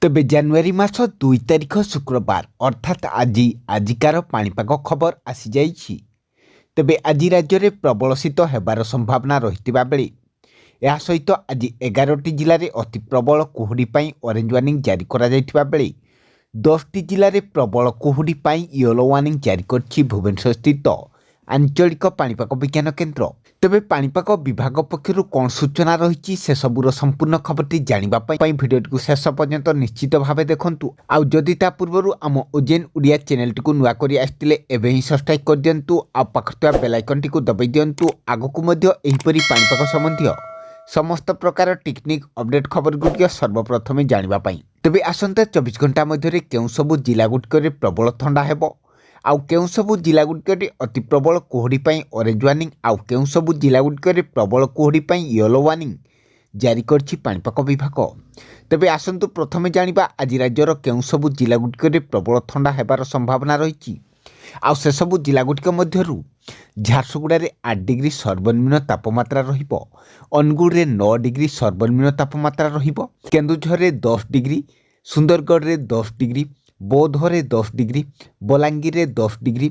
ତେବେ ଜାନୁଆରୀ ମାସ 2 ତାରିଖ ଶୁକ୍ରବାର ଅର୍ଥାତ୍ ଆଜିକାର ପାଣିପାଗ ଖବର ଆସିଯାଇଛି। ତେବେ ଆଜି ରାଜ୍ୟରେ ପ୍ରବଳ ଶୀତ ହେବାର ସମ୍ଭାବନା ରହିଥିବା ବେଳେ ଏହା ସହିତ ଆଜି 11ଟି ଜିଲ୍ଲାରେ ଅତି ପ୍ରବଳ କୁହୁଡ଼ି ପାଇଁ ଅରେଞ୍ଜ ୱାର୍ଣ୍ଣିଂ ଜାରି କରାଯାଇଥିବା ବେଳେ 10ଟି ଜିଲ୍ଲାରେ ପ୍ରବଳ କୁହୁଡ଼ି ପାଇଁ ୟେଲୋ ୱାର୍ଣ୍ଣିଂ ଜାରି କରିଛି ଭୁବନେଶ୍ୱର ସ୍ଥିତ ଆଞ୍ଚଳିକ ପାଣିପାଗ ବିଜ୍ଞାନ କେନ୍ଦ୍ର। ତେବେ ପାଣିପାଗ ବିଭାଗ ପକ୍ଷରୁ କ'ଣ ସୂଚନା ରହିଛି ସେସବୁର ସମ୍ପୂର୍ଣ୍ଣ ଖବରଟି ଜାଣିବା ପାଇଁ ଭିଡ଼ିଓଟିକୁ ଶେଷ ପର୍ଯ୍ୟନ୍ତ ନିଶ୍ଚିତ ଭାବେ ଦେଖନ୍ତୁ। ଆଉ ଯଦି ତା ପୂର୍ବରୁ ଆମ ଓଜେନ୍ ଓଡ଼ିଆ ଚ୍ୟାନେଲଟିକୁ ନୂଆ କରି ଆସିଥିଲେ ଏବେ ହିଁ ସବସ୍କ୍ରାଇବ୍ କରିଦିଅନ୍ତୁ ଆଉ ପାଖରେ ଥିବା ବେଲ୍ ଆଇକନ୍ଟିକୁ ଦବାଇ ଦିଅନ୍ତୁ। ଆଗକୁ ମଧ୍ୟ ଏହିପରି ପାଣିପାଗ ସମ୍ବନ୍ଧୀୟ ସମସ୍ତ ପ୍ରକାର ଟେକ୍ନିକ୍ ଅପଡେଟ୍ ଖବରଗୁଡ଼ିକ ସର୍ବପ୍ରଥମେ ଜାଣିବା ପାଇଁ। ତେବେ ଆସନ୍ତା 24 ଘଣ୍ଟା ମଧ୍ୟରେ କେଉଁ ସବୁ ଜିଲ୍ଲାଗୁଡ଼ିକରେ ପ୍ରବଳ ଥଣ୍ଡା ହେବ, ଆଉ କେଉଁ ସବୁ ଜିଲ୍ଲାଗୁଡ଼ିକରେ ଅତି ପ୍ରବଳ କୁହୁଡ଼ି ପାଇଁ ଅରେଞ୍ଜ ୱାର୍ଣ୍ଣିଂ, ଆଉ କେଉଁ ସବୁ ଜିଲ୍ଲାଗୁଡ଼ିକରେ ପ୍ରବଳ କୁହୁଡ଼ି ପାଇଁ ୟେଲୋ ୱାର୍ଣ୍ଣିଂ ଜାରି କରିଛି ପାଣିପାଗ ବିଭାଗ। ତେବେ ଆସନ୍ତୁ ପ୍ରଥମେ ଜାଣିବା ଆଜି ରାଜ୍ୟର କେଉଁ ସବୁ ଜିଲ୍ଲାଗୁଡ଼ିକରେ ପ୍ରବଳ ଥଣ୍ଡା ହେବାର ସମ୍ଭାବନା ରହିଛି। ଆଉ ସେସବୁ ଜିଲ୍ଲାଗୁଡ଼ିକ ମଧ୍ୟରୁ ଝାରସୁଗୁଡ଼ାରେ 8 ଡିଗ୍ରୀ ସର୍ବନିମ୍ନ ତାପମାତ୍ରା ରହିବ, ଅନୁଗୁଳରେ 9 ଡିଗ୍ରୀ ସର୍ବନିମ୍ନ ତାପମାତ୍ରା ରହିବ, କେନ୍ଦୁଝରରେ 10 ଡିଗ୍ରୀ, ସୁନ୍ଦରଗଡ଼ରେ 10 ଡିଗ୍ରୀ, ବୌଦ୍ଧରେ 10 ଡିଗ୍ରୀ, ବଲାଙ୍ଗୀରରେ 10 ଡିଗ୍ରୀ,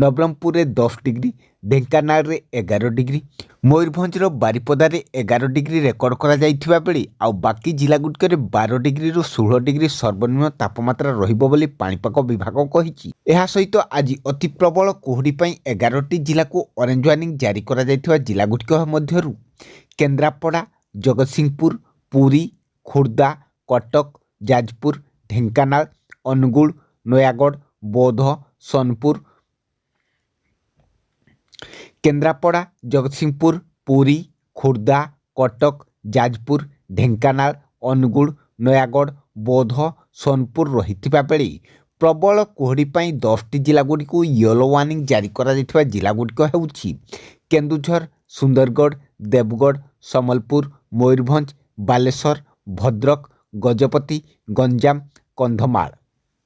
ନବରଙ୍ଗପୁରରେ 10 ଡିଗ୍ରୀ, ଢେଙ୍କାନାଳରେ 11 ଡିଗ୍ରୀ, ମୟୂରଭଞ୍ଜର ବାରିପଦାରେ 11 ଡିଗ୍ରୀ ରେକର୍ଡ କରାଯାଇଥିବା ବେଳେ ଆଉ ବାକି ଜିଲ୍ଲାଗୁଡ଼ିକରେ 12 ଡିଗ୍ରୀରୁ 16 ଡିଗ୍ରୀ ସର୍ବନିମ୍ନ ତାପମାତ୍ରା ରହିବ ବୋଲି ପାଣିପାଗ ବିଭାଗ କହିଛି। ଏହା ସହିତ ଆଜି ଅତି ପ୍ରବଳ କୁହୁଡ଼ି ପାଇଁ 11ଟି ଜିଲ୍ଲାକୁ ଅରେଞ୍ଜ ୱାର୍ଣ୍ଣିଂ ଜାରି କରାଯାଇଥିବା ଜିଲ୍ଲାଗୁଡ଼ିକ ମଧ୍ୟରୁ କେନ୍ଦ୍ରାପଡ଼ା, ଜଗତସିଂହପୁର, ପୁରୀ, ଖୋର୍ଦ୍ଧା, କଟକ, ଯାଜପୁର, ଢେଙ୍କାନାଳ, ଅନୁଗୁଳ, ନୟାଗଡ଼, ବୌଦ୍ଧ, ସୋନପୁର, କେନ୍ଦ୍ରାପଡ଼ା, ଜଗତସିଂହପୁର, ପୁରୀ, ଖୋର୍ଦ୍ଧା, କଟକ, ଯାଜପୁର, ଢେଙ୍କାନାଳ, ଅନୁଗୁଳ, ନୟାଗଡ଼, ବୌଦ୍ଧ, ସୋନପୁର ରହିଥିବା ବେଳେ ପ୍ରବଳ କୁହୁଡ଼ି ପାଇଁ 10ଟି ଜିଲ୍ଲାଗୁଡ଼ିକୁ ୟେଲୋ ୱାର୍ଣ୍ଣିଂ ଜାରି କରାଯାଇଥିବା ଜିଲ୍ଲାଗୁଡ଼ିକ ହେଉଛି କେନ୍ଦୁଝର, ସୁନ୍ଦରଗଡ଼, ଦେବଗଡ଼, ସମ୍ବଲପୁର, ମୟୂରଭଞ୍ଜ, ବାଲେଶ୍ୱର, ଭଦ୍ରକ, ଗଜପତି, ଗଞ୍ଜାମ, କନ୍ଧମାଳ।